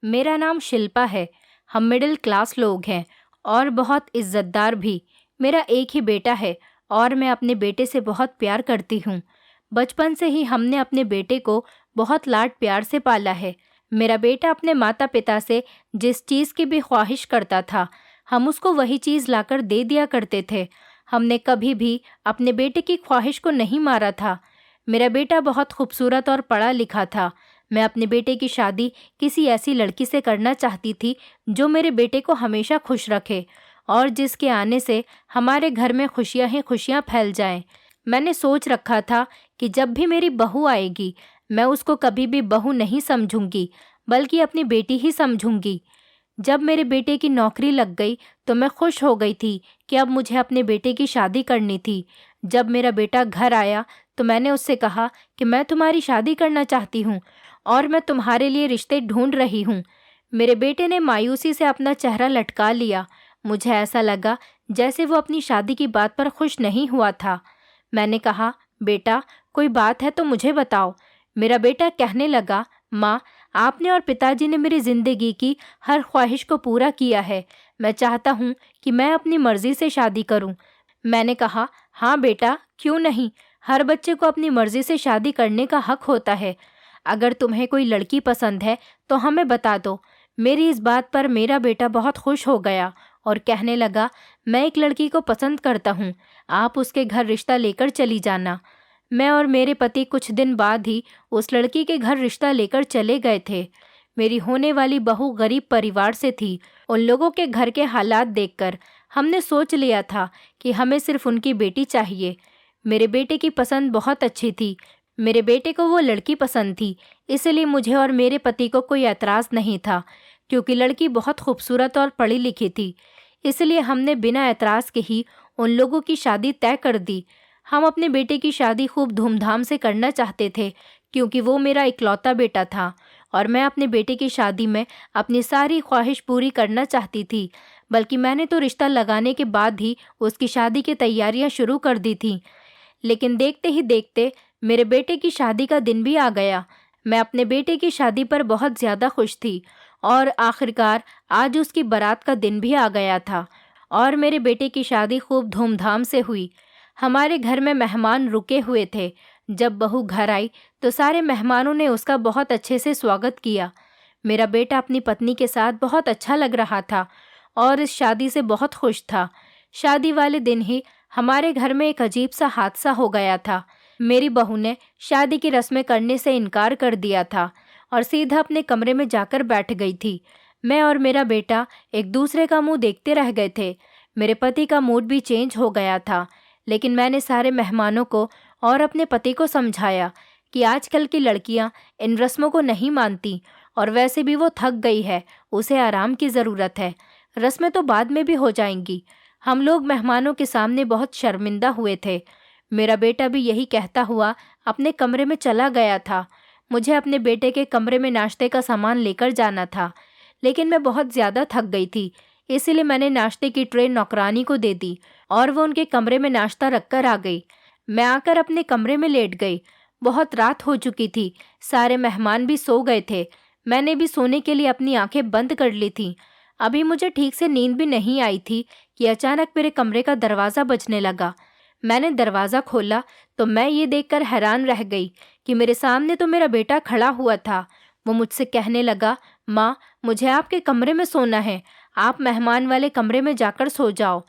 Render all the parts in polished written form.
मेरा नाम शिल्पा है। हम मिडिल क्लास लोग हैं और बहुत इज्जतदार भी। मेरा एक ही बेटा है और मैं अपने बेटे से बहुत प्यार करती हूँ। बचपन से ही हमने अपने बेटे को बहुत लाड प्यार से पाला है। मेरा बेटा अपने माता पिता से जिस चीज़ की भी ख्वाहिश करता था, हम उसको वही चीज़ लाकर दे दिया करते थे। हमने कभी भी अपने बेटे की ख्वाहिश को नहीं मारा था। मेरा बेटा बहुत खूबसूरत और पढ़ा लिखा था। मैं अपने बेटे की शादी किसी ऐसी लड़की से करना चाहती थी जो मेरे बेटे को हमेशा खुश रखे और जिसके आने से हमारे घर में खुशियां ही खुशियां फैल जाएं। मैंने सोच रखा था कि जब भी मेरी बहू आएगी, मैं उसको कभी भी बहू नहीं समझूंगी, बल्कि अपनी बेटी ही समझूंगी। जब मेरे बेटे की नौकरी लग गई तो मैं खुश हो गई थी कि अब मुझे अपने बेटे की शादी करनी थी। जब मेरा बेटा घर आया तो मैंने उससे कहा कि मैं तुम्हारी शादी करना चाहती हूँ और मैं तुम्हारे लिए रिश्ते ढूंढ रही हूँ। मेरे बेटे ने मायूसी से अपना चेहरा लटका लिया। मुझे ऐसा लगा जैसे वो अपनी शादी की बात पर खुश नहीं हुआ था। मैंने कहा, बेटा कोई बात है तो मुझे बताओ। मेरा बेटा कहने लगा, माँ, आपने और पिताजी ने मेरी ज़िंदगी की हर ख्वाहिश को पूरा किया है। मैं चाहता हूँ कि मैं अपनी मर्ज़ी से शादी करूँ। मैंने कहा, हाँ बेटा, क्यों नहीं। हर बच्चे को अपनी मर्ज़ी से शादी करने का हक होता है। अगर तुम्हें कोई लड़की पसंद है तो हमें बता दो। मेरी इस बात पर मेरा बेटा बहुत खुश हो गया और कहने लगा, मैं एक लड़की को पसंद करता हूँ, आप उसके घर रिश्ता लेकर चली जाना। मैं और मेरे पति कुछ दिन बाद ही उस लड़की के घर रिश्ता लेकर चले गए थे। मेरी होने वाली बहू गरीब परिवार से थी। उन लोगों के घर के हालात देखकर हमने सोच लिया था कि हमें सिर्फ उनकी बेटी चाहिए। मेरे बेटे की पसंद बहुत अच्छी थी। मेरे बेटे को वो लड़की पसंद थी, इसलिए मुझे और मेरे पति को कोई एतराज़ नहीं था, क्योंकि लड़की बहुत खूबसूरत और पढ़ी लिखी थी। इसलिए हमने बिना एतराज़ के ही उन लोगों की शादी तय कर दी। हम अपने बेटे की शादी खूब धूमधाम से करना चाहते थे, क्योंकि वो मेरा इकलौता बेटा था और मैं अपने बेटे की शादी में अपनी सारी ख्वाहिश पूरी करना चाहती थी। बल्कि मैंने तो रिश्ता लगाने के बाद ही उसकी शादी की तैयारियां शुरू कर दी थीं। लेकिन देखते ही देखते मेरे बेटे की शादी का दिन भी आ गया। मैं अपने बेटे की शादी पर बहुत ज़्यादा खुश थी और आखिरकार आज उसकी बारात का दिन भी आ गया था और मेरे बेटे की शादी खूब धूमधाम से हुई। हमारे घर में मेहमान रुके हुए थे। जब बहू घर आई तो सारे मेहमानों ने उसका बहुत अच्छे से स्वागत किया। मेरा बेटा अपनी पत्नी के साथ बहुत अच्छा लग रहा था और इस शादी से बहुत खुश था। शादी वाले दिन ही हमारे घर में एक अजीब सा हादसा हो गया था। मेरी बहू ने शादी की रस्में करने से इनकार कर दिया था और सीधा अपने कमरे में जाकर बैठ गई थी। मैं और मेरा बेटा एक दूसरे का मुंह देखते रह गए थे। मेरे पति का मूड भी चेंज हो गया था, लेकिन मैंने सारे मेहमानों को और अपने पति को समझाया कि आजकल की लड़कियां इन रस्मों को नहीं मानती और वैसे भी वो थक गई है, उसे आराम की ज़रूरत है। रस्में तो बाद में भी हो जाएंगी। हम लोग मेहमानों के सामने बहुत शर्मिंदा हुए थे। मेरा बेटा भी यही कहता हुआ अपने कमरे में चला गया था। मुझे अपने बेटे के कमरे में नाश्ते का सामान लेकर जाना था, लेकिन मैं बहुत ज़्यादा थक गई थी। इसीलिए मैंने नाश्ते की ट्रे नौकरानी को दे दी और वो उनके कमरे में नाश्ता रखकर आ गई। मैं आकर अपने कमरे में लेट गई। बहुत रात हो चुकी थी, सारे मेहमान भी सो गए थे। मैंने भी सोने के लिए अपनी आंखें बंद कर ली थीं। अभी मुझे ठीक से नींद भी नहीं आई थी कि अचानक मेरे कमरे का दरवाज़ा बजने लगा। मैंने दरवाज़ा खोला तो मैं ये देखकर हैरान रह गई कि मेरे सामने तो मेरा बेटा खड़ा हुआ था। वो मुझसे कहने लगा, माँ, मुझे आपके कमरे में सोना है, आप मेहमान वाले कमरे में जाकर सो जाओ।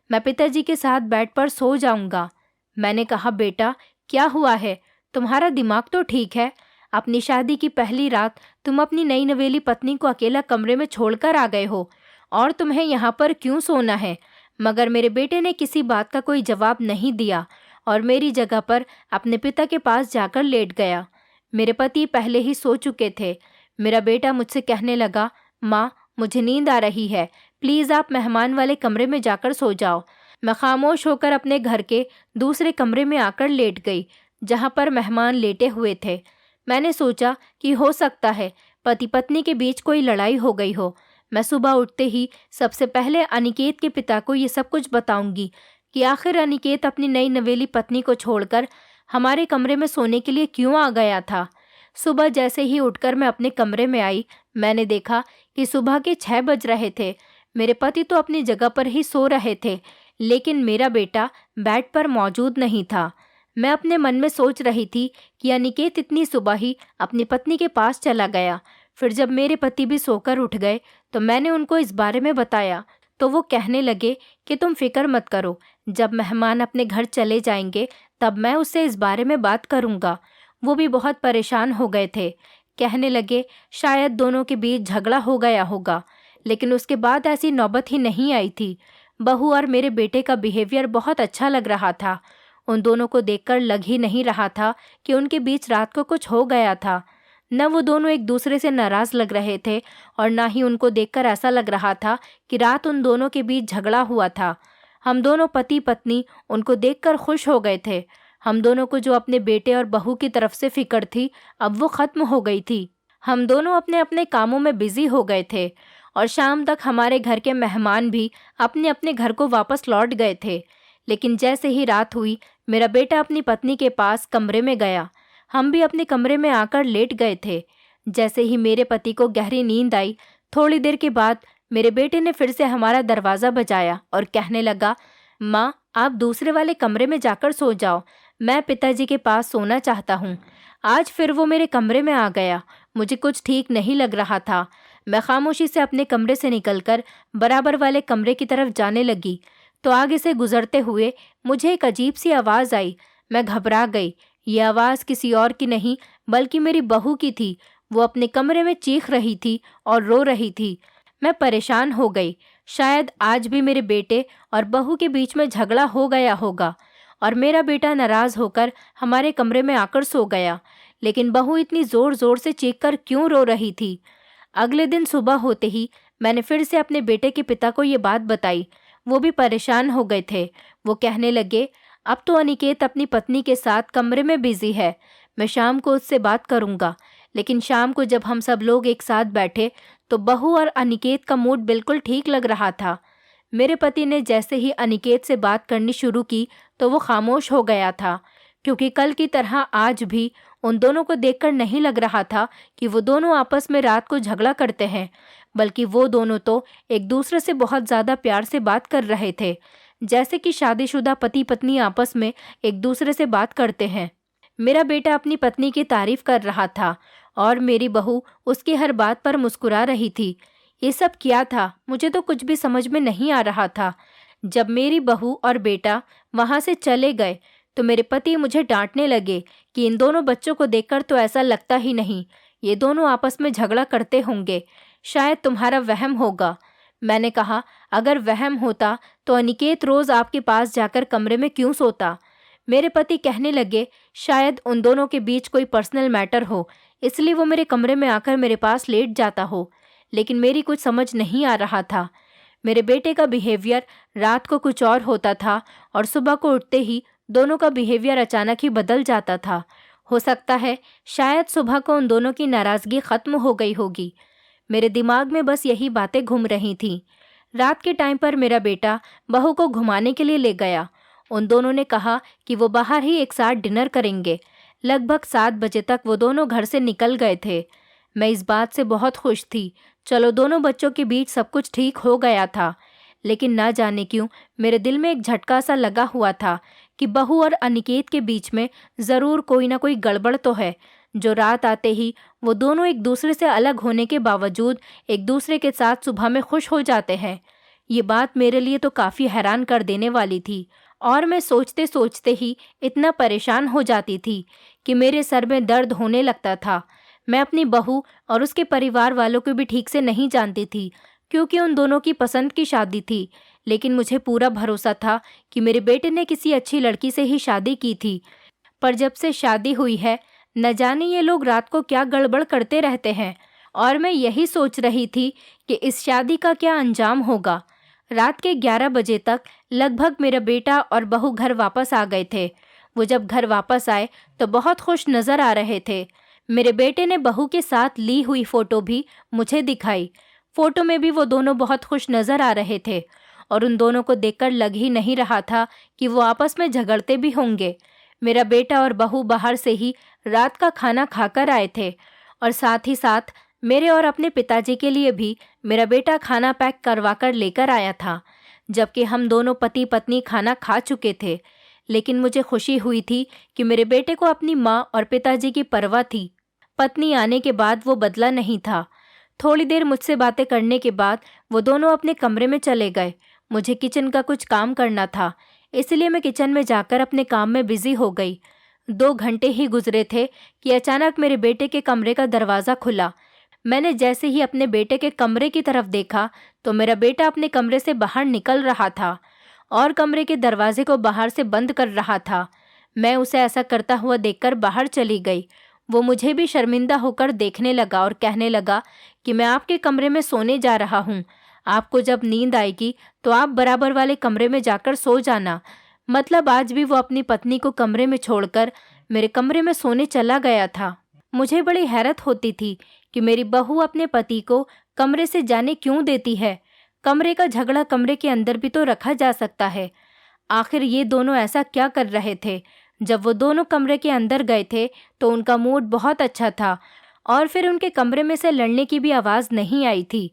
मैं पिताजी के साथ बेड पर सो जाऊंगा। मैंने कहा, बेटा क्या हुआ है, तुम्हारा दिमाग तो ठीक है। अपनी शादी की पहली रात तुम अपनी नई नवेली पत्नी को अकेला कमरे में छोड़कर आ गए हो और तुम्हें यहाँ पर क्यों सोना है। मगर मेरे बेटे ने किसी बात का कोई जवाब नहीं दिया और मेरी जगह पर अपने पिता के पास जाकर लेट गया। मेरे पति पहले ही सो चुके थे। मेरा बेटा मुझसे कहने लगा, माँ, मुझे नींद आ रही है, प्लीज़ आप मेहमान वाले कमरे में जाकर सो जाओ। मैं खामोश होकर अपने घर के दूसरे कमरे में आकर लेट गई, जहाँ पर मेहमान लेटे हुए थे। मैंने सोचा कि हो सकता है पति पत्नी के बीच कोई लड़ाई हो गई हो। मैं सुबह उठते ही सबसे पहले अनिकेत के पिता को ये सब कुछ बताऊंगी कि आखिर अनिकेत अपनी नई नवेली पत्नी को छोड़कर हमारे कमरे में सोने के लिए क्यों आ गया था। सुबह जैसे ही उठकर मैं अपने कमरे में आई, मैंने देखा कि सुबह के 6 बज रहे थे। मेरे पति तो अपनी जगह पर ही सो रहे थे, लेकिन मेरा बेटा बेड पर मौजूद नहीं था। मैं अपने मन में सोच रही थी कि अनिकेत इतनी सुबह ही अपनी पत्नी के पास चला गया। फिर जब मेरे पति भी सोकर उठ गए तो मैंने उनको इस बारे में बताया, तो वो कहने लगे कि तुम फिक्र मत करो, जब मेहमान अपने घर चले जाएंगे तब मैं उससे इस बारे में बात करूंगा। वो भी बहुत परेशान हो गए थे। कहने लगे शायद दोनों के बीच झगड़ा हो गया होगा, लेकिन उसके बाद ऐसी नौबत ही नहीं आई थी। बहू और मेरे बेटे का बिहेवियर बहुत अच्छा लग रहा था। उन दोनों को देखकर लग ही नहीं रहा था कि उनके बीच रात को कुछ हो गया था। न वो दोनों एक दूसरे से नाराज लग रहे थे और ना ही उनको देखकर ऐसा लग रहा था कि रात उन दोनों के बीच झगड़ा हुआ था। हम दोनों पति पत्नी उनको देखकर खुश हो गए थे। हम दोनों को जो अपने बेटे और बहू की तरफ से फिक्र थी, अब वो खत्म हो गई थी। हम दोनों अपने अपने कामों में बिजी हो गए थे और शाम तक हमारे घर के मेहमान भी अपने अपने घर को वापस लौट गए थे। लेकिन जैसे ही रात हुई, मेरा बेटा अपनी पत्नी के पास कमरे में गया। हम भी अपने कमरे में आकर लेट गए थे। जैसे ही मेरे पति को गहरी नींद आई, थोड़ी देर के बाद मेरे बेटे ने फिर से हमारा दरवाज़ा बजाया और कहने लगा, माँ आप दूसरे वाले कमरे में जाकर सो जाओ, मैं पिताजी के पास सोना चाहता हूँ। आज फिर वो मेरे कमरे में आ गया। मुझे कुछ ठीक नहीं लग रहा था। मैं खामोशी से अपने कमरे से निकलकर बराबर वाले कमरे की तरफ जाने लगी, तो आगे से गुजरते हुए मुझे एक अजीब सी आवाज़ आई। मैं घबरा गई। ये आवाज़ किसी और की नहीं बल्कि मेरी बहू की थी। वो अपने कमरे में चीख रही थी और रो रही थी। मैं परेशान हो गई। शायद आज भी मेरे बेटे और बहू के बीच में झगड़ा हो गया होगा और मेरा बेटा नाराज़ होकर हमारे कमरे में आकर सो गया। लेकिन बहू इतनी ज़ोर ज़ोर से चीखकर क्यों रो रही थी? अगले दिन सुबह होते ही मैंने फिर से अपने बेटे के पिता को ये बात बताई। वो भी परेशान हो गए थे। वो कहने लगे, अब तो अनिकेत अपनी पत्नी के साथ कमरे में बिजी है, मैं शाम को उससे बात करूंगा। लेकिन शाम को जब हम सब लोग एक साथ बैठे तो बहू और अनिकेत का मूड बिल्कुल ठीक लग रहा था। मेरे पति ने जैसे ही अनिकेत से बात करनी शुरू की तो वो खामोश हो गया था, क्योंकि कल की तरह आज भी उन दोनों को देखकर नहीं लग रहा था कि वो दोनों आपस में रात को झगड़ा करते हैं, बल्कि वो दोनों तो एक दूसरे से बहुत ज़्यादा प्यार से बात कर रहे थे, जैसे कि शादीशुदा पति पत्नी आपस में एक दूसरे से बात करते हैं। मेरा बेटा अपनी पत्नी की तारीफ कर रहा था और मेरी बहू उसकी हर बात पर मुस्कुरा रही थी। ये सब क्या था? मुझे तो कुछ भी समझ में नहीं आ रहा था। जब मेरी बहू और बेटा वहाँ से चले गए तो मेरे पति मुझे डांटने लगे कि इन दोनों बच्चों को देखकर तो ऐसा लगता ही नहीं, ये दोनों आपस में झगड़ा करते होंगे, शायद तुम्हारा वहम होगा। मैंने कहा, अगर वहम होता तो अनिकेत रोज़ आपके पास जाकर कमरे में क्यों सोता? मेरे पति कहने लगे, शायद उन दोनों के बीच कोई पर्सनल मैटर हो, इसलिए वो मेरे कमरे में आकर मेरे पास लेट जाता हो। लेकिन मेरी कुछ समझ नहीं आ रहा था। मेरे बेटे का बिहेवियर रात को कुछ और होता था और सुबह को उठते ही दोनों का बिहेवियर अचानक ही बदल जाता था। हो सकता है शायद सुबह को उन दोनों की नाराज़गी ख़त्म हो गई होगी। मेरे दिमाग में बस यही बातें घूम रही थीं। रात के टाइम पर मेरा बेटा बहू को घुमाने के लिए ले गया। उन दोनों ने कहा कि वो बाहर ही एक साथ डिनर करेंगे। लगभग 7 बजे तक वो दोनों घर से निकल गए थे। मैं इस बात से बहुत खुश थी। चलो, दोनों बच्चों के बीच सब कुछ ठीक हो गया था। लेकिन ना जाने क्यों मेरे दिल में एक झटका सा लगा हुआ था कि बहू और अनिकेत के बीच में ज़रूर कोई ना कोई गड़बड़ तो है, जो रात आते ही वो दोनों एक दूसरे से अलग होने के बावजूद एक दूसरे के साथ सुबह में खुश हो जाते हैं। ये बात मेरे लिए तो काफ़ी हैरान कर देने वाली थी और मैं सोचते सोचते ही इतना परेशान हो जाती थी कि मेरे सर में दर्द होने लगता था। मैं अपनी बहू और उसके परिवार वालों को भी ठीक से नहीं जानती थी, क्योंकि उन दोनों की पसंद की शादी थी। लेकिन मुझे पूरा भरोसा था कि मेरे बेटे ने किसी अच्छी लड़की से ही शादी की थी। पर जब से शादी हुई है, न जाने ये लोग रात को क्या गड़बड़ करते रहते हैं और मैं यही सोच रही थी कि इस शादी का क्या अंजाम होगा। रात के 11 बजे तक लगभग मेरा बेटा और बहू घर वापस आ गए थे। वो जब घर वापस आए तो बहुत खुश नज़र आ रहे थे। मेरे बेटे ने बहू के साथ ली हुई फ़ोटो भी मुझे दिखाई। फ़ोटो में भी वो दोनों बहुत खुश नज़र आ रहे थे और उन दोनों को देखकर लग ही नहीं रहा था कि वो आपस में झगड़ते भी होंगे। मेरा बेटा और बहू बाहर से ही रात का खाना खाकर आए थे और साथ ही साथ मेरे और अपने पिताजी के लिए भी मेरा बेटा खाना पैक करवा कर लेकर आया था, जबकि हम दोनों पति पत्नी खाना खा चुके थे। लेकिन मुझे खुशी हुई थी कि मेरे बेटे को अपनी माँ और पिताजी की परवाह थी। पत्नी आने के बाद वो बदला नहीं था। थोड़ी देर मुझसे बातें करने के बाद वो दोनों अपने कमरे में चले गए। मुझे किचन का कुछ काम करना था, इसलिए मैं किचन में जाकर अपने काम में बिजी हो गई। 2 घंटे ही गुजरे थे कि अचानक मेरे बेटे के कमरे का दरवाज़ा खुला। मैंने जैसे ही अपने बेटे के कमरे की तरफ देखा तो मेरा बेटा अपने कमरे से बाहर निकल रहा था और कमरे के दरवाजे को बाहर से बंद कर रहा था। मैं उसे ऐसा करता हुआ देखकर बाहर चली गई। वो मुझे भी शर्मिंदा होकर देखने लगा और कहने लगा कि मैं आपके कमरे में सोने जा रहा हूँ। आपको जब नींद आएगी तो आप बराबर वाले कमरे में जाकर सो जाना। मतलब आज भी वो अपनी पत्नी को कमरे में छोड़कर मेरे कमरे में सोने चला गया था। मुझे बड़ी हैरत होती थी कि मेरी बहू अपने पति को कमरे से जाने क्यों देती है। कमरे का झगड़ा कमरे के अंदर भी तो रखा जा सकता है। आखिर ये दोनों ऐसा क्या कर रहे थे? जब वो दोनों कमरे के अंदर गए थे तो उनका मूड बहुत अच्छा था और फिर उनके कमरे में से लड़ने की भी आवाज़ नहीं आई थी,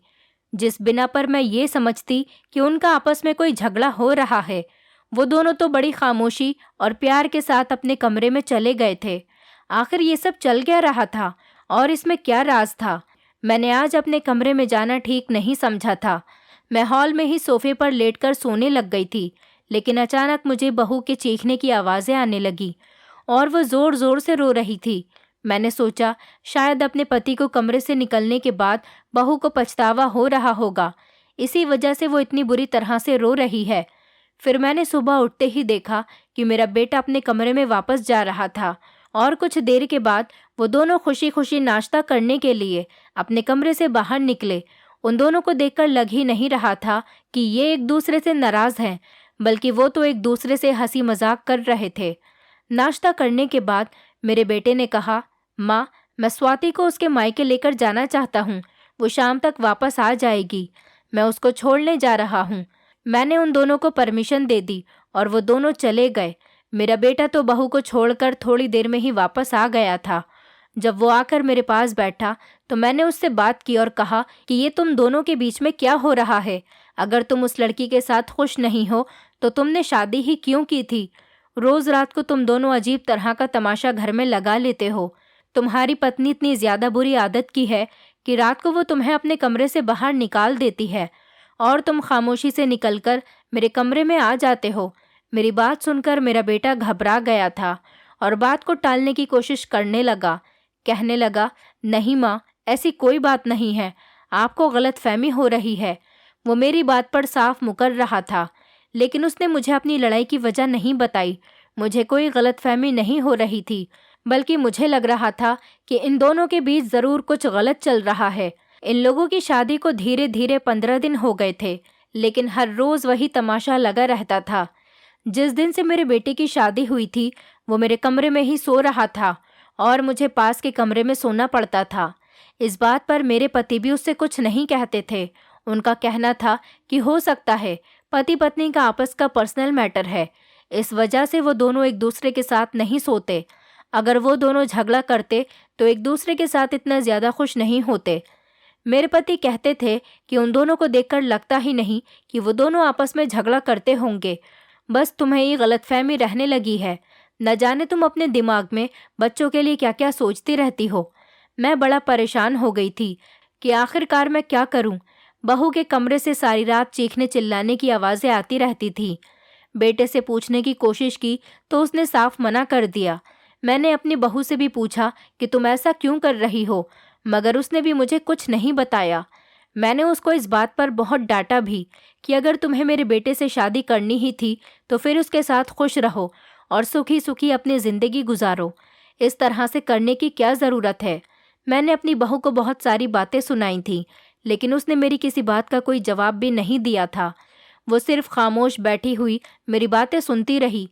जिस बिना पर मैं ये समझती कि उनका आपस में कोई झगड़ा हो रहा है। वो दोनों तो बड़ी खामोशी और प्यार के साथ अपने कमरे में चले गए थे। आखिर ये सब चल क्या रहा था और इसमें क्या राज था? मैंने आज अपने कमरे में जाना ठीक नहीं समझा था। मैं हॉल में ही सोफे पर लेटकर सोने लग गई थी, लेकिन अचानक मुझे बहू के चीखने की आवाज़ें आने लगी और वो ज़ोर ज़ोर से रो रही थी। मैंने सोचा शायद अपने पति को कमरे से निकलने के बाद बहू को पछतावा हो रहा होगा, इसी वजह से वो इतनी बुरी तरह से रो रही है। फिर मैंने सुबह उठते ही देखा कि मेरा बेटा अपने कमरे में वापस जा रहा था और कुछ देर के बाद वो दोनों खुशी खुशी नाश्ता करने के लिए अपने कमरे से बाहर निकले। उन दोनों को देखकर लग ही नहीं रहा था कि ये एक दूसरे से नाराज़ हैं, बल्कि वो तो एक दूसरे से हंसी मजाक कर रहे थे। नाश्ता करने के बाद मेरे बेटे ने कहा, माँ, मैं स्वाति को उसके मायके लेकर जाना चाहता हूँ। वो शाम तक वापस आ जाएगी। मैं उसको छोड़ने जा रहा हूँ। मैंने उन दोनों को परमिशन दे दी और वो दोनों चले गए। मेरा बेटा तो बहू को छोड़कर थोड़ी देर में ही वापस आ गया था। जब वो आकर मेरे पास बैठा तो मैंने उससे बात की और कहा कि ये तुम दोनों के बीच में क्या हो रहा है? अगर तुम उस लड़की के साथ खुश नहीं हो तो तुमने शादी ही क्यों की थी? रोज़ रात को तुम दोनों अजीब तरह का तमाशा घर में लगा लेते हो। तुम्हारी पत्नी इतनी ज़्यादा बुरी आदत की है कि रात को वो तुम्हें अपने कमरे से बाहर निकाल देती है और तुम खामोशी से निकलकर मेरे कमरे में आ जाते हो। मेरी बात सुनकर मेरा बेटा घबरा गया था और बात को टालने की कोशिश करने लगा। कहने लगा, नहीं माँ, ऐसी कोई बात नहीं है, आपको गलतफहमी हो रही है। वो मेरी बात पर साफ मुकर रहा था, लेकिन उसने मुझे अपनी लड़ाई की वजह नहीं बताई। मुझे कोई गलतफहमी नहीं हो रही थी, बल्कि मुझे लग रहा था कि इन दोनों के बीच ज़रूर कुछ गलत चल रहा है। इन लोगों की शादी को धीरे धीरे 15 दिन हो गए थे, लेकिन हर रोज़ वही तमाशा लगा रहता था। जिस दिन से मेरे बेटे की शादी हुई थी वो मेरे कमरे में ही सो रहा था और मुझे पास के कमरे में सोना पड़ता था। इस बात पर मेरे पति भी उससे कुछ नहीं कहते थे। उनका कहना था कि हो सकता है पति पत्नी का आपस का पर्सनल मैटर है, इस वजह से वो दोनों एक दूसरे के साथ नहीं सोते। अगर वो दोनों झगड़ा करते तो एक दूसरे के साथ इतना ज़्यादा खुश नहीं होते। मेरे पति कहते थे कि उन दोनों को देखकर लगता ही नहीं कि वो दोनों आपस में झगड़ा करते होंगे। बस तुम्हें ये गलतफहमी रहने लगी है। न जाने तुम अपने दिमाग में बच्चों के लिए क्या क्या सोचती रहती हो। मैं बड़ा परेशान हो गई थी कि आखिरकार मैं क्या करूं। बहू के कमरे से सारी रात चीखने चिल्लाने की आवाज़ें आती रहती थी। बेटे से पूछने की कोशिश की तो उसने साफ मना कर दिया। मैंने अपनी बहू से भी पूछा कि तुम ऐसा क्यों कर रही हो, मगर उसने भी मुझे कुछ नहीं बताया। मैंने उसको इस बात पर बहुत डांटा भी कि अगर तुम्हें मेरे बेटे से शादी करनी ही थी तो फिर उसके साथ खुश रहो और सुखी सुखी अपनी ज़िंदगी गुजारो। इस तरह से करने की क्या ज़रूरत है। मैंने अपनी बहू को बहुत सारी बातें सुनाई थी, लेकिन उसने मेरी किसी बात का कोई जवाब भी नहीं दिया था। वो सिर्फ खामोश बैठी हुई मेरी बातें सुनती रही।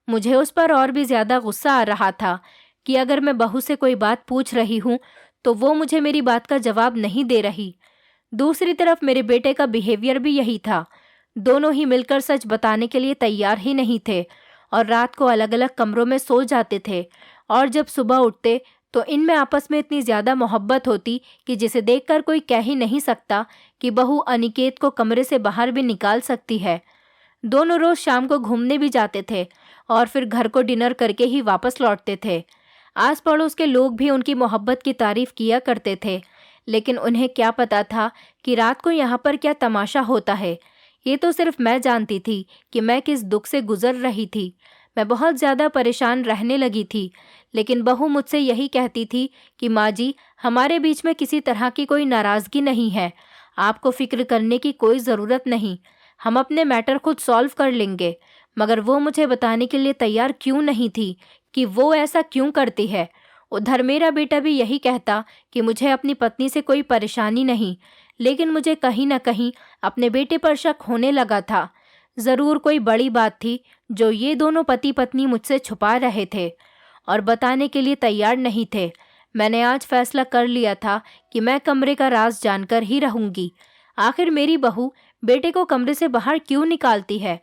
मुझे उस पर और भी ज़्यादा गुस्सा आ रहा था कि अगर मैं बहू से कोई बात पूछ रही हूँ तो वो मुझे मेरी बात का जवाब नहीं दे रही। दूसरी तरफ मेरे बेटे का बिहेवियर भी यही था। दोनों ही मिलकर सच बताने के लिए तैयार ही नहीं थे और रात को अलग अलग कमरों में सो जाते थे और जब सुबह उठते तो इनमें आपस में इतनी ज़्यादा मोहब्बत होती कि जिसे देखकर कोई कह ही नहीं सकता कि बहू अनिकेत को कमरे से बाहर भी निकाल सकती है। दोनों रोज़ शाम को घूमने भी जाते थे और फिर घर को डिनर करके ही वापस लौटते थे। आस पड़ोस के लोग भी उनकी मोहब्बत की तारीफ किया करते थे, लेकिन उन्हें क्या पता था कि रात को यहाँ पर क्या तमाशा होता है। ये तो सिर्फ मैं जानती थी कि मैं किस दुख से गुजर रही थी। मैं बहुत ज़्यादा परेशान रहने लगी थी, लेकिन बहू मुझसे यही कहती थी कि माँ जी, हमारे बीच में किसी तरह की कोई नाराज़गी नहीं है, आपको फ़िक्र करने की कोई ज़रूरत नहीं, हम अपने मैटर खुद सॉल्व कर लेंगे। मगर वो मुझे बताने के लिए तैयार क्यों नहीं थी कि वो ऐसा क्यों करती है। उधर मेरा बेटा भी यही कहता कि मुझे अपनी पत्नी से कोई परेशानी नहीं, लेकिन मुझे कहीं ना कहीं अपने बेटे पर शक होने लगा था। ज़रूर कोई बड़ी बात थी जो ये दोनों पति पत्नी मुझसे छुपा रहे थे और बताने के लिए तैयार नहीं थे। मैंने आज फैसला कर लिया था कि मैं कमरे का राज जानकर ही रहूंगी। आखिर मेरी बहू बेटे को कमरे से बाहर क्यों निकालती है।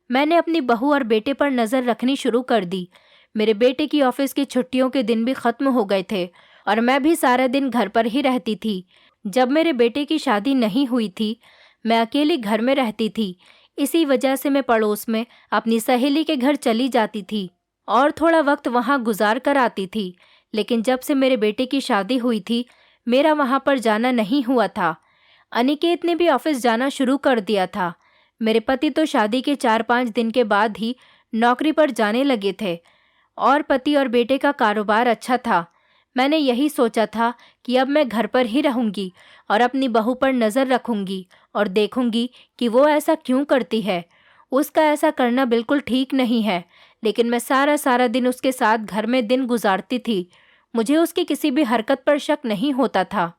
मैंने अपनी बहू और बेटे पर नज़र रखनी शुरू कर दी। मेरे बेटे की ऑफिस की छुट्टियों के दिन भी ख़त्म हो गए थे और मैं भी सारा दिन घर पर ही रहती थी। जब मेरे बेटे की शादी नहीं हुई थी, मैं अकेली घर में रहती थी। इसी वजह से मैं पड़ोस में अपनी सहेली के घर चली जाती थी और थोड़ा वक्त वहाँ गुजार कर आती थी। लेकिन जब से मेरे बेटे की शादी हुई थी, मेरा वहाँ पर जाना नहीं हुआ था। अनिकेत ने भी ऑफिस जाना शुरू कर दिया था। मेरे पति तो शादी के 4-5 दिन के बाद ही नौकरी पर जाने लगे थे और पति और बेटे का कारोबार अच्छा था। मैंने यही सोचा था कि अब मैं घर पर ही रहूंगी और अपनी बहू पर नज़र रखूंगी और देखूंगी कि वो ऐसा क्यों करती है। उसका ऐसा करना बिल्कुल ठीक नहीं है, लेकिन मैं सारा दिन उसके साथ घर में दिन गुजारती थी। मुझे उसकी किसी भी हरकत पर शक नहीं होता था।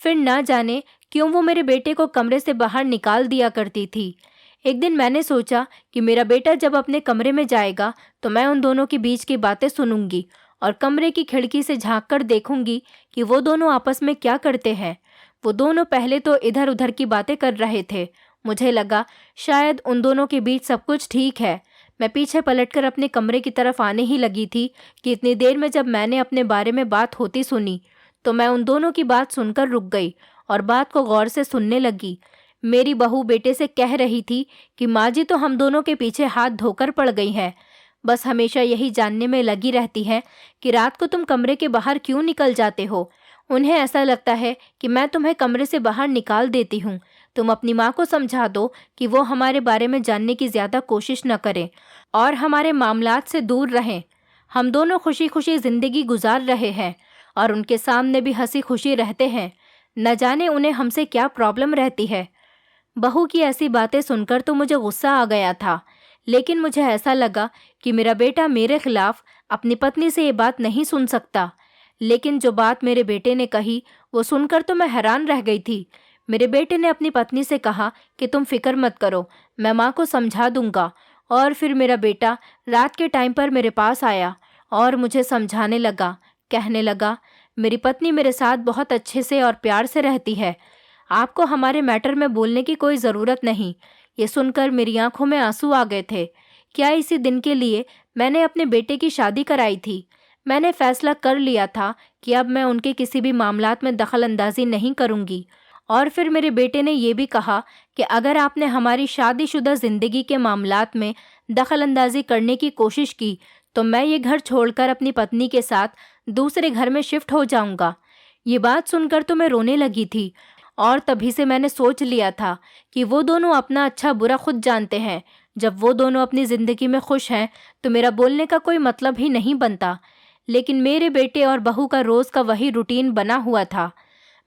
फिर ना जाने क्यों वो मेरे बेटे को कमरे से बाहर निकाल दिया करती थी। एक दिन मैंने सोचा कि मेरा बेटा जब अपने कमरे में जाएगा तो मैं उन दोनों के बीच की बातें सुनूंगी और कमरे की खिड़की से झांक कर देखूंगी कि वो दोनों आपस में क्या करते हैं। वो दोनों पहले तो इधर उधर की बातें कर रहे थे। मुझे लगा शायद उन दोनों के बीच सब कुछ ठीक है। मैं पीछे पलटकर अपने कमरे की तरफ आने ही लगी थी कि इतनी देर में जब मैंने अपने बारे में बात होती सुनी तो मैं उन दोनों की बात सुनकर रुक गई और बात को गौर से सुनने लगी। मेरी बहू बेटे से कह रही थी कि माँ जी तो हम दोनों के पीछे हाथ धोकर पड़ गई हैं। बस हमेशा यही जानने में लगी रहती है कि रात को तुम कमरे के बाहर क्यों निकल जाते हो। उन्हें ऐसा लगता है कि मैं तुम्हें कमरे से बाहर निकाल देती हूँ। तुम अपनी माँ को समझा दो कि वो हमारे बारे में जानने की ज़्यादा कोशिश न करें और हमारे मामलात से दूर रहें। हम दोनों खुशी खुशी ज़िंदगी गुजार रहे हैं और उनके सामने भी हंसी खुशी रहते हैं। न जाने उन्हें हमसे क्या प्रॉब्लम रहती है। बहू की ऐसी बातें सुनकर तो मुझे गुस्सा आ गया था, लेकिन मुझे ऐसा लगा कि मेरा बेटा मेरे खिलाफ अपनी पत्नी से ये बात नहीं सुन सकता। लेकिन जो बात मेरे बेटे ने कही वो सुनकर तो मैं हैरान रह गई थी। मेरे बेटे ने अपनी पत्नी से कहा कि तुम फिक्र मत करो, मैं माँ को समझा दूंगा। और फिर मेरा बेटा रात के टाइम पर मेरे पास आया और मुझे समझाने लगा, कहने लगा, मेरी पत्नी मेरे साथ बहुत अच्छे से और प्यार से रहती है, आपको हमारे मैटर में बोलने की कोई ज़रूरत नहीं। ये सुनकर मेरी आंखों में आंसू आ गए थे। क्या इसी दिन के लिए मैंने अपने बेटे की शादी कराई थी? मैंने फैसला कर लिया था कि अब मैं उनके किसी भी मामलात में दखल अंदाजी नहीं करूँगी। और फिर मेरे बेटे ने ये भी कहा कि अगर आपने हमारी शादीशुदा ज़िंदगी के मामलात में दखल अंदाजी करने की कोशिश की तो मैं ये घर छोड़कर अपनी पत्नी के साथ दूसरे घर में शिफ्ट हो जाऊंगा। ये बात सुनकर तो मैं रोने लगी थी और तभी से मैंने सोच लिया था कि वो दोनों अपना अच्छा बुरा खुद जानते हैं। जब वो दोनों अपनी ज़िंदगी में खुश हैं तो मेरा बोलने का कोई मतलब ही नहीं बनता। लेकिन मेरे बेटे और बहू का रोज़ का वही रूटीन बना हुआ था।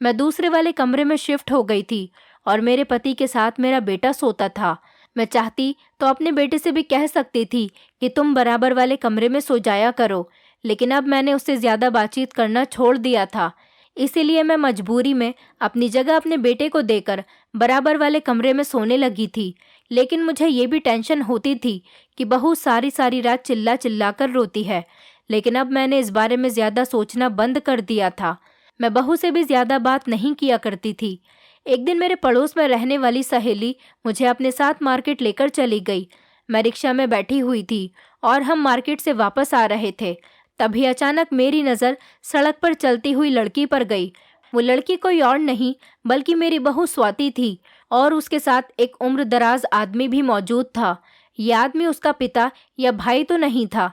मैं दूसरे वाले कमरे में शिफ्ट हो गई थी और मेरे पति के साथ मेरा बेटा सोता था। मैं चाहती तो अपने बेटे से भी कह सकती थी कि तुम बराबर वाले कमरे में सो जाया करो, लेकिन अब मैंने उससे ज़्यादा बातचीत करना छोड़ दिया था। इसीलिए मैं मजबूरी में अपनी जगह अपने बेटे को देकर बराबर वाले कमरे में सोने लगी थी। लेकिन मुझे ये भी टेंशन होती थी कि बहू सारी सारी रात चिल्ला चिल्ला कर रोती है। लेकिन अब मैंने इस बारे में ज़्यादा सोचना बंद कर दिया था। मैं बहू से भी ज़्यादा बात नहीं किया करती थी। एक दिन मेरे पड़ोस में रहने वाली सहेली मुझे अपने साथ मार्केट लेकर चली गई। मैं रिक्शा में बैठी हुई थी और हम मार्केट से वापस आ रहे थे। तभी अचानक मेरी नज़र सड़क पर चलती हुई लड़की पर गई। वो लड़की कोई और नहीं बल्कि मेरी बहू स्वाति थी और उसके साथ एक उम्रदराज आदमी भी मौजूद था। ये आदमी उसका पिता या भाई तो नहीं था।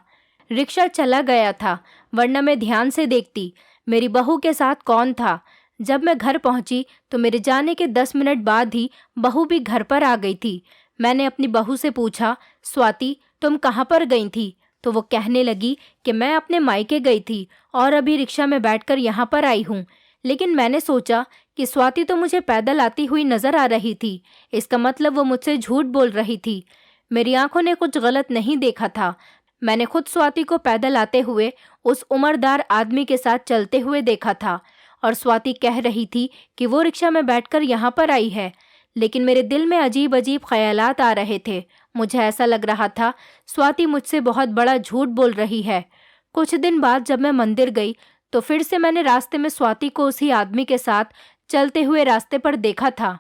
रिक्शा चला गया था, वरना मैं ध्यान से देखती मेरी बहू के साथ कौन था। जब मैं घर पहुंची तो मेरे जाने के 10 मिनट बाद ही बहू भी घर पर आ गई थी। मैंने अपनी बहू से पूछा, स्वाति तुम कहाँ पर गई थी? तो वो कहने लगी कि मैं अपने मायके गई थी और अभी रिक्शा में बैठकर यहाँ पर आई हूँ। लेकिन मैंने सोचा कि स्वाति तो मुझे पैदल आती हुई नजर आ रही थी, इसका मतलब वो मुझसे झूठ बोल रही थी। मेरी आंखों ने कुछ गलत नहीं देखा था। मैंने खुद स्वाति को पैदल आते हुए उस उम्रदार आदमी के साथ चलते हुए देखा था और स्वाति कह रही थी कि वो रिक्शा में बैठकर यहाँ पर आई है। लेकिन मेरे दिल में अजीब अजीब ख्यालात आ रहे थे। मुझे ऐसा लग रहा था स्वाति मुझसे बहुत बड़ा झूठ बोल रही है। कुछ दिन बाद जब मैं मंदिर गई तो फिर से मैंने रास्ते में स्वाति को उसी आदमी के साथ चलते हुए रास्ते पर देखा था।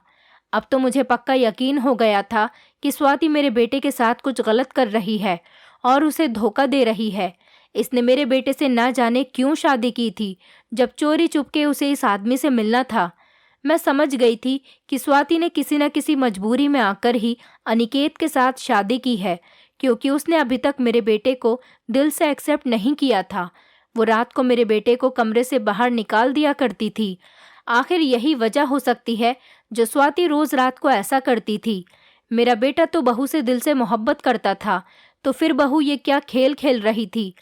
अब तो मुझे पक्का यकीन हो गया था कि स्वाति मेरे बेटे के साथ कुछ गलत कर रही है और उसे धोखा दे रही है। इसने मेरे बेटे से ना जाने क्यों शादी की थी, जब चोरी चुपके उसे इस आदमी से मिलना था। मैं समझ गई थी कि स्वाति ने किसी न किसी मजबूरी में आकर ही अनिकेत के साथ शादी की है, क्योंकि उसने अभी तक मेरे बेटे को दिल से एक्सेप्ट नहीं किया था। वो रात को मेरे बेटे को कमरे से बाहर निकाल दिया करती थी। आखिर यही वजह हो सकती है जो स्वाति रोज रात को ऐसा करती थी। मेरा बेटा तो बहू से दिल से मोहब्बत करता था, तो फिर बहू ये क्या खेल खेल रही थी।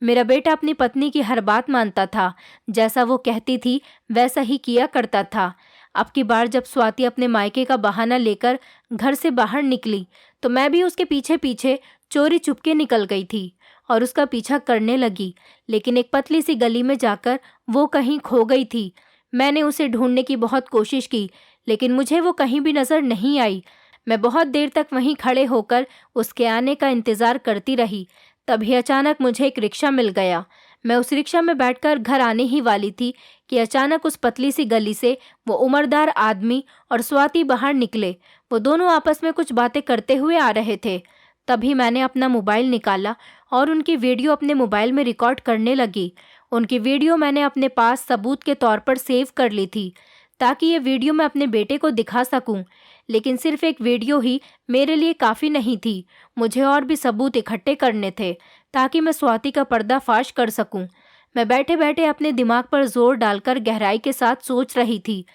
मेरा बेटा अपनी पत्नी की हर बात मानता था, जैसा वो कहती थी वैसा ही किया करता था। अब की बार जब स्वाति अपने मायके का बहाना लेकर घर से बाहर निकली तो मैं भी उसके पीछे पीछे चोरी चुपके निकल गई थी और उसका पीछा करने लगी। लेकिन एक पतली सी गली में जाकर वो कहीं खो गई थी। मैंने उसे ढूंढने की बहुत कोशिश की, लेकिन मुझे वो कहीं भी नजर नहीं आई। मैं बहुत देर तक वहीं खड़े होकर उसके आने का इंतजार करती रही। तभी अचानक मुझे एक रिक्शा मिल गया। मैं उस रिक्शा में बैठकर घर आने ही वाली थी कि अचानक उस पतली सी गली से वो उम्रदार आदमी और स्वाति बाहर निकले। वो दोनों आपस में कुछ बातें करते हुए आ रहे थे। तभी मैंने अपना मोबाइल निकाला और उनकी वीडियो अपने मोबाइल में रिकॉर्ड करने लगी। उनकी वीडियो मैंने अपने पास सबूत के तौर पर सेव कर ली थी, ताकि ये वीडियो मैं अपने बेटे को दिखा सकूं। लेकिन सिर्फ एक वीडियो ही मेरे लिए काफ़ी नहीं थी। मुझे और भी सबूत इकट्ठे करने थे, ताकि मैं स्वाति का पर्दाफाश कर सकूं। मैं बैठे बैठे अपने दिमाग पर जोर डालकर गहराई के साथ सोच रही थी।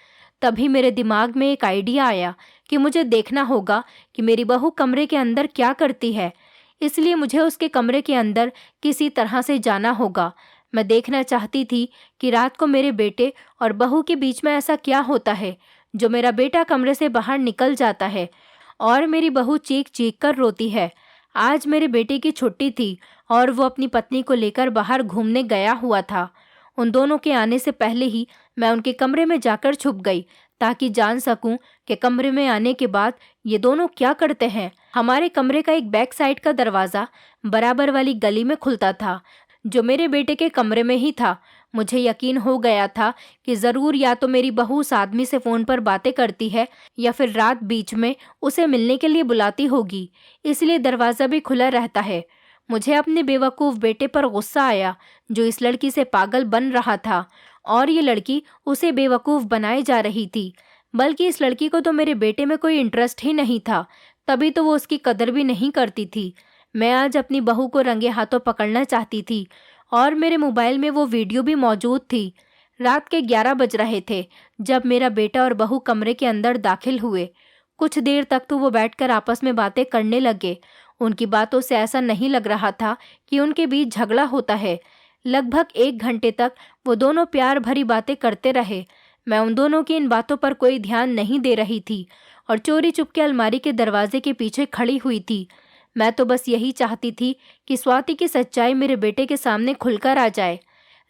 तभी मेरे दिमाग में एक आइडिया आया कि मुझे देखना होगा कि मेरी बहू कमरे के अंदर क्या करती है। इसलिए मुझे उसके कमरे के अंदर किसी तरह से जाना होगा। मैं देखना चाहती थी कि रात को मेरे बेटे और बहू के बीच में ऐसा क्या होता है जो मेरा बेटा कमरे से बाहर निकल जाता है और मेरी बहू चीख चीख कर रोती है। आज मेरे बेटे की छुट्टी थी और वो अपनी पत्नी को लेकर बाहर घूमने गया हुआ था। उन दोनों के आने से पहले ही मैं उनके कमरे में जाकर छुप गई, ताकि जान सकूं कि कमरे में आने के बाद ये दोनों क्या करते हैं। हमारे कमरे का एक बैक साइड का दरवाज़ा बराबर वाली गली में खुलता था, जो मेरे बेटे के कमरे में ही था। मुझे यकीन हो गया था कि ज़रूर या तो मेरी बहू उस आदमी से फ़ोन पर बातें करती है या फिर रात बीच में उसे मिलने के लिए बुलाती होगी, इसलिए दरवाज़ा भी खुला रहता है। मुझे अपने बेवकूफ़ बेटे पर गुस्सा आया, जो इस लड़की से पागल बन रहा था और ये लड़की उसे बेवकूफ़ बनाए जा रही थी। बल्कि इस लड़की को तो मेरे बेटे में कोई इंटरेस्ट ही नहीं था, तभी तो वो उसकी कदर भी नहीं करती थी। मैं आज अपनी बहू को रंगे हाथों पकड़ना चाहती थी और मेरे मोबाइल में वो वीडियो भी मौजूद थी। रात के 11 बज रहे थे जब मेरा बेटा और बहू कमरे के अंदर दाखिल हुए। कुछ देर तक तो वो बैठकर आपस में बातें करने लगे। उनकी बातों से ऐसा नहीं लग रहा था कि उनके बीच झगड़ा होता है। लगभग 1 घंटे तक वो दोनों प्यार भरी बातें करते रहे। मैं उन दोनों की इन बातों पर कोई ध्यान नहीं दे रही थी और चोरी चुपके अलमारी के दरवाजे के पीछे खड़ी हुई थी। मैं तो बस यही चाहती थी कि स्वाति की सच्चाई मेरे बेटे के सामने खुलकर आ जाए।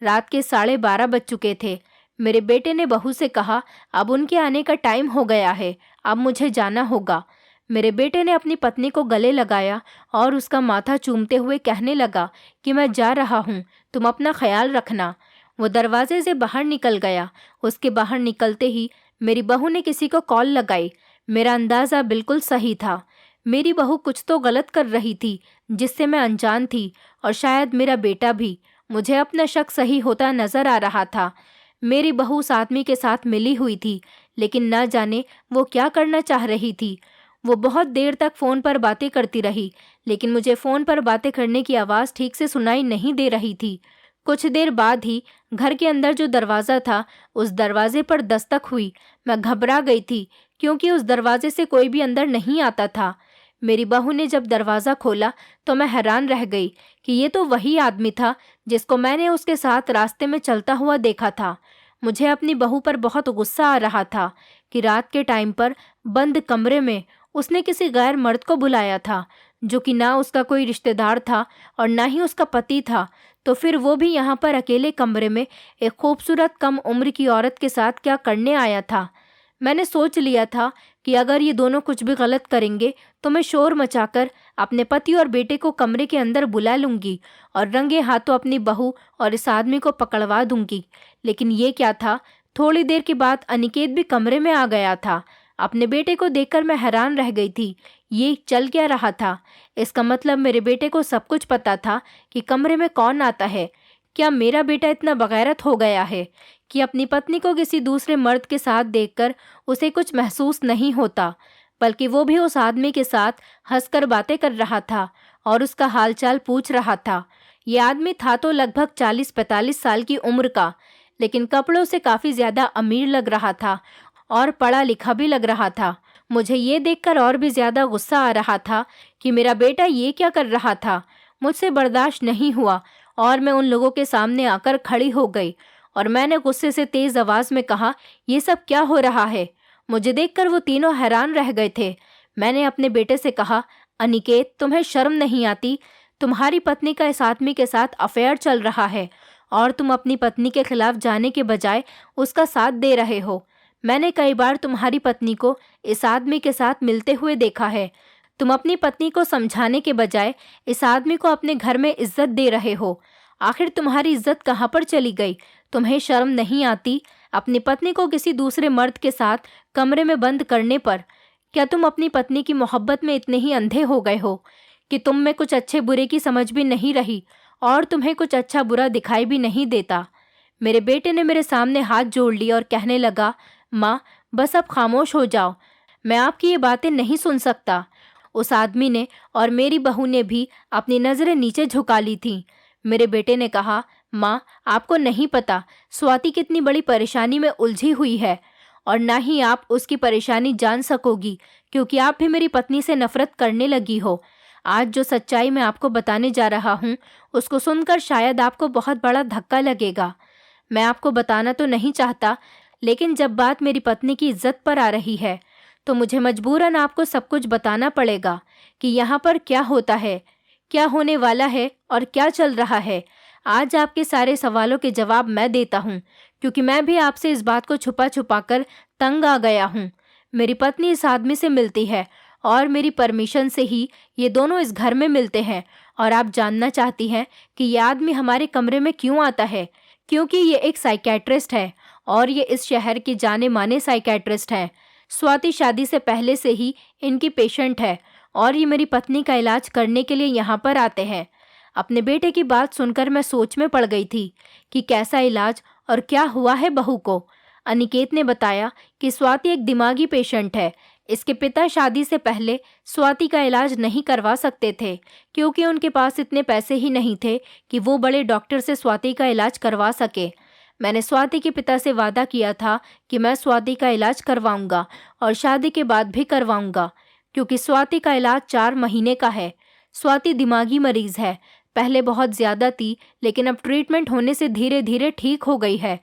रात के 12:30 बज चुके थे। मेरे बेटे ने बहू से कहा, अब उनके आने का टाइम हो गया है, अब मुझे जाना होगा। मेरे बेटे ने अपनी पत्नी को गले लगाया और उसका माथा चूमते हुए कहने लगा कि मैं जा रहा हूँ, तुम अपना ख्याल रखना। वो दरवाजे से बाहर निकल गया। उसके बाहर निकलते ही मेरी बहू ने किसी को कॉल लगाई। मेरा अंदाज़ा बिल्कुल सही था। मेरी बहू कुछ तो गलत कर रही थी जिससे मैं अनजान थी, और शायद मेरा बेटा भी। मुझे अपना शक सही होता नजर आ रहा था। मेरी बहू उस आदमी के साथ मिली हुई थी, लेकिन न जाने वो क्या करना चाह रही थी। वो बहुत देर तक फ़ोन पर बातें करती रही, लेकिन मुझे फ़ोन पर बातें करने की आवाज़ ठीक से सुनाई नहीं दे रही थी। कुछ देर बाद ही घर के अंदर जो दरवाज़ा था, उस दरवाजे पर दस्तक हुई। मैं घबरा गई थी, क्योंकि उस दरवाजे से कोई भी अंदर नहीं आता था। मेरी बहू ने जब दरवाज़ा खोला तो मैं हैरान रह गई कि ये तो वही आदमी था जिसको मैंने उसके साथ रास्ते में चलता हुआ देखा था। मुझे अपनी बहू पर बहुत गुस्सा आ रहा था कि रात के टाइम पर बंद कमरे में उसने किसी गैर मर्द को बुलाया था, जो कि ना उसका कोई रिश्तेदार था और ना ही उसका पति था। तो फिर वो भी यहाँ पर अकेले कमरे में एक खूबसूरत कम उम्र की औरत के साथ क्या करने आया था। मैंने सोच लिया था कि अगर ये दोनों कुछ भी गलत करेंगे तो मैं शोर मचाकर अपने पति और बेटे को कमरे के अंदर बुला लूंगी और रंगे हाथों अपनी बहू और इस आदमी को पकड़वा दूंगी। लेकिन ये क्या था, थोड़ी देर के बाद अनिकेत भी कमरे में आ गया था। अपने बेटे को देखकर मैं हैरान रह गई थी। ये चल क्या रहा था? इसका मतलब मेरे बेटे को सब कुछ पता था कि कमरे में कौन आता है। क्या मेरा बेटा इतना बगैरत हो गया है कि अपनी पत्नी को किसी दूसरे मर्द के साथ देखकर उसे कुछ महसूस नहीं होता, बल्कि वो भी उस आदमी के साथ हंसकर बातें कर रहा था और उसका हालचाल पूछ रहा था। ये आदमी था तो लगभग 40-45 साल की उम्र का, लेकिन कपड़ों से काफ़ी ज़्यादा अमीर लग रहा था और पढ़ा लिखा भी लग रहा था। मुझे ये देखकर और भी ज़्यादा गुस्सा आ रहा था कि मेरा बेटा ये क्या कर रहा था। मुझसे बर्दाश्त नहीं हुआ और मैं उन लोगों के सामने आकर खड़ी हो गई और मैंने गुस्से से तेज़ आवाज़ में कहा, ये सब क्या हो रहा है? मुझे देखकर वो तीनों हैरान रह गए थे। मैंने अपने बेटे से कहा, अनिकेत, तुम्हें शर्म नहीं आती? तुम्हारी पत्नी का इस आदमी के साथ अफेयर चल रहा है और तुम अपनी पत्नी के खिलाफ जाने के बजाय उसका साथ दे रहे हो। मैंने कई बार तुम्हारी पत्नी को इस आदमी के साथ मिलते हुए देखा है। तुम अपनी पत्नी को समझाने के बजाय इस आदमी को अपने घर में इज्जत दे रहे हो। आखिर तुम्हारी इज्जत कहाँ पर चली गई? तुम्हें शर्म नहीं आती अपनी पत्नी को किसी दूसरे मर्द के साथ कमरे में बंद करने पर? क्या तुम अपनी पत्नी की मोहब्बत में इतने ही अंधे हो गए हो कि तुम में कुछ अच्छे बुरे की समझ भी नहीं रही और तुम्हें कुछ अच्छा बुरा दिखाई भी नहीं देता? मेरे बेटे ने मेरे सामने हाथ जोड़ लिया और कहने लगा, माँ, बस अब खामोश हो जाओ, मैं आपकी ये बातें नहीं सुन सकता। उस आदमी ने और मेरी बहू ने भी अपनी नज़रें नीचे झुका ली थीं। मेरे बेटे ने कहा, माँ, आपको नहीं पता स्वाति कितनी बड़ी परेशानी में उलझी हुई है और ना ही आप उसकी परेशानी जान सकोगी, क्योंकि आप भी मेरी पत्नी से नफरत करने लगी हो। आज जो सच्चाई मैं आपको बताने जा रहा हूँ, उसको सुनकर शायद आपको बहुत बड़ा धक्का लगेगा। मैं आपको बताना तो नहीं चाहता, लेकिन जब बात मेरी पत्नी की इज्जत पर आ रही है तो मुझे मजबूरन आपको सब कुछ बताना पड़ेगा कि यहाँ पर क्या होता है, क्या होने वाला है और क्या चल रहा है। आज आपके सारे सवालों के जवाब मैं देता हूँ, क्योंकि मैं भी आपसे इस बात को छुपा छुपा कर तंग आ गया हूँ। मेरी पत्नी इस आदमी से मिलती है और मेरी परमिशन से ही ये दोनों इस घर में मिलते हैं, और आप जानना चाहती हैं कि ये आदमी हमारे कमरे में क्यों आता है? क्योंकि ये एक साइकेट्रिस्ट है और ये इस शहर के जाने माने साइकेट्रिस्ट हैं। स्वाति शादी से पहले से ही इनकी पेशेंट है और ये मेरी पत्नी का इलाज करने के लिए यहाँ पर आते हैं। अपने बेटे की बात सुनकर मैं सोच में पड़ गई थी कि कैसा इलाज और क्या हुआ है बहू को। अनिकेत ने बताया कि स्वाति एक दिमागी पेशेंट है। इसके पिता शादी से पहले स्वाति का इलाज नहीं करवा सकते थे, क्योंकि उनके पास इतने पैसे ही नहीं थे कि वो बड़े डॉक्टर से स्वाति का इलाज करवा सके। मैंने स्वाति के पिता से वादा किया था कि मैं स्वाति का इलाज करवाऊंगा और शादी के बाद भी करवाऊंगा, क्योंकि स्वाति का इलाज 4 महीने का है। स्वाति दिमागी मरीज है, पहले बहुत ज़्यादा थी, लेकिन अब ट्रीटमेंट होने से धीरे धीरे ठीक हो गई है।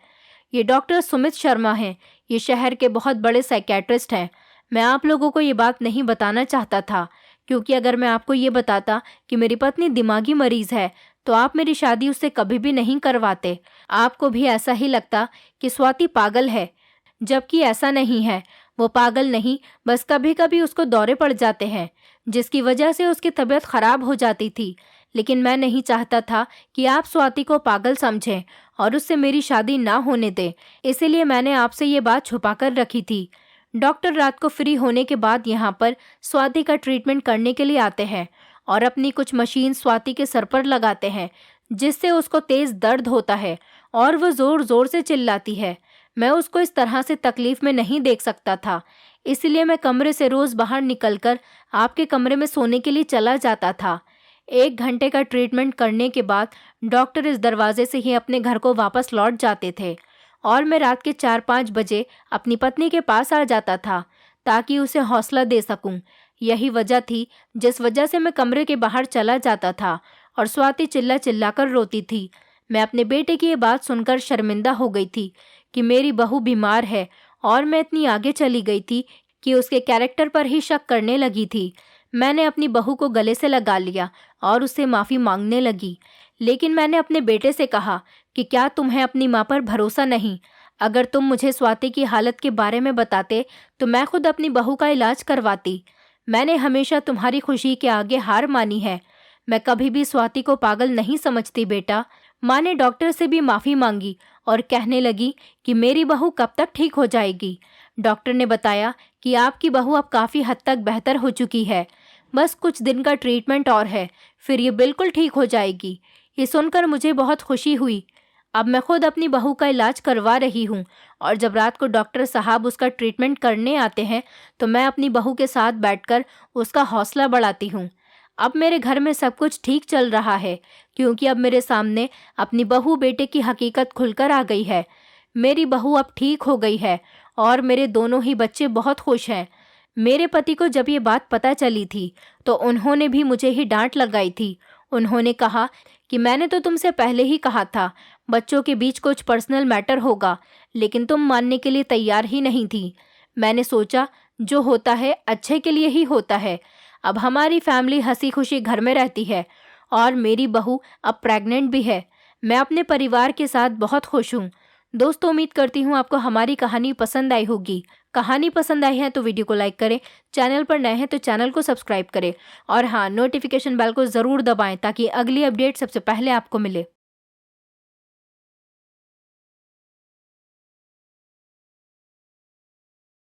ये डॉक्टर सुमित शर्मा हैं, ये शहर के बहुत बड़े साइकेट्रिस्ट हैं। मैं आप लोगों को ये बात नहीं बताना चाहता था, क्योंकि अगर मैं आपको ये बताता कि मेरी पत्नी दिमागी मरीज है तो आप मेरी शादी उससे कभी भी नहीं करवाते। आपको भी ऐसा ही लगता कि स्वाति पागल है, जबकि ऐसा नहीं है। वो पागल नहीं, बस कभी कभी उसको दौरे पड़ जाते हैं, जिसकी वजह से उसकी तबीयत खराब हो जाती थी। लेकिन मैं नहीं चाहता था कि आप स्वाति को पागल समझें और उससे मेरी शादी ना होने दें, इसीलिए मैंने आपसे ये बात छुपा कर रखी थी। डॉक्टर रात को फ्री होने के बाद यहाँ पर स्वाति का ट्रीटमेंट करने के लिए आते हैं और अपनी कुछ मशीन स्वाति के सर पर लगाते हैं, जिससे उसको तेज दर्द होता है और वो जोर जोर से चिल्लाती है। मैं उसको इस तरह से तकलीफ में नहीं देख सकता था, इसलिए मैं कमरे से रोज बाहर निकलकर आपके कमरे में सोने के लिए चला जाता था। 1 घंटे का ट्रीटमेंट करने के बाद डॉक्टर इस दरवाजे से ही अपने घर को वापस लौट जाते थे और मैं रात के 4-5 बजे अपनी पत्नी के पास आ जाता था ताकि उसे हौसला दे सकूं। यही वजह थी जिस वजह से मैं कमरे के बाहर चला जाता था और स्वाति चिल्ला चिल्ला कर रोती थी। मैं अपने बेटे की ये बात सुनकर शर्मिंदा हो गई थी कि मेरी बहू बीमार है और मैं इतनी आगे चली गई थी कि उसके कैरेक्टर पर ही शक करने लगी थी। मैंने अपनी बहू को गले से लगा लिया और उससे माफ़ी मांगने लगी, लेकिन मैंने अपने बेटे से कहा कि क्या तुम्हें अपनी माँ पर भरोसा नहीं? अगर तुम मुझे स्वाति की हालत के बारे में बताते तो मैं खुद अपनी बहू का इलाज करवाती। मैंने हमेशा तुम्हारी खुशी के आगे हार मानी है। मैं कभी भी स्वाति को पागल नहीं समझती बेटा। माँ ने डॉक्टर से भी माफ़ी मांगी और कहने लगी कि मेरी बहू कब तक ठीक हो जाएगी। डॉक्टर ने बताया कि आपकी बहू अब काफ़ी हद तक बेहतर हो चुकी है, बस कुछ दिन का ट्रीटमेंट और है, फिर ये बिल्कुल ठीक हो जाएगी। ये सुनकर मुझे बहुत खुशी हुई। अब मैं खुद अपनी बहू का इलाज करवा रही हूँ और जब रात को डॉक्टर साहब उसका ट्रीटमेंट करने आते हैं तो मैं अपनी बहू के साथ बैठकर उसका हौसला बढ़ाती हूँ। अब मेरे घर में सब कुछ ठीक चल रहा है क्योंकि अब मेरे सामने अपनी बहू बेटे की हकीकत खुलकर आ गई है। मेरी बहू अब ठीक हो गई है और मेरे दोनों ही बच्चे बहुत खुश हैं। मेरे पति को जब ये बात पता चली थी तो उन्होंने भी मुझे ही डांट लगाई थी। उन्होंने कहा कि मैंने तो तुमसे पहले ही कहा था बच्चों के बीच कुछ पर्सनल मैटर होगा, लेकिन तुम मानने के लिए तैयार ही नहीं थी। मैंने सोचा जो होता है अच्छे के लिए ही होता है। अब हमारी फैमिली हंसी खुशी घर में रहती है और मेरी बहू अब प्रेग्नेंट भी है। मैं अपने परिवार के साथ बहुत खुश हूँ। दोस्तों, उम्मीद करती हूँ आपको हमारी कहानी पसंद आई होगी। कहानी पसंद आई है तो वीडियो को लाइक करें, चैनल पर नए हैं तो चैनल को सब्सक्राइब करें और हाँ, नोटिफिकेशन बेल को ज़रूर दबाएं ताकि अगली अपडेट सबसे पहले आपको मिले।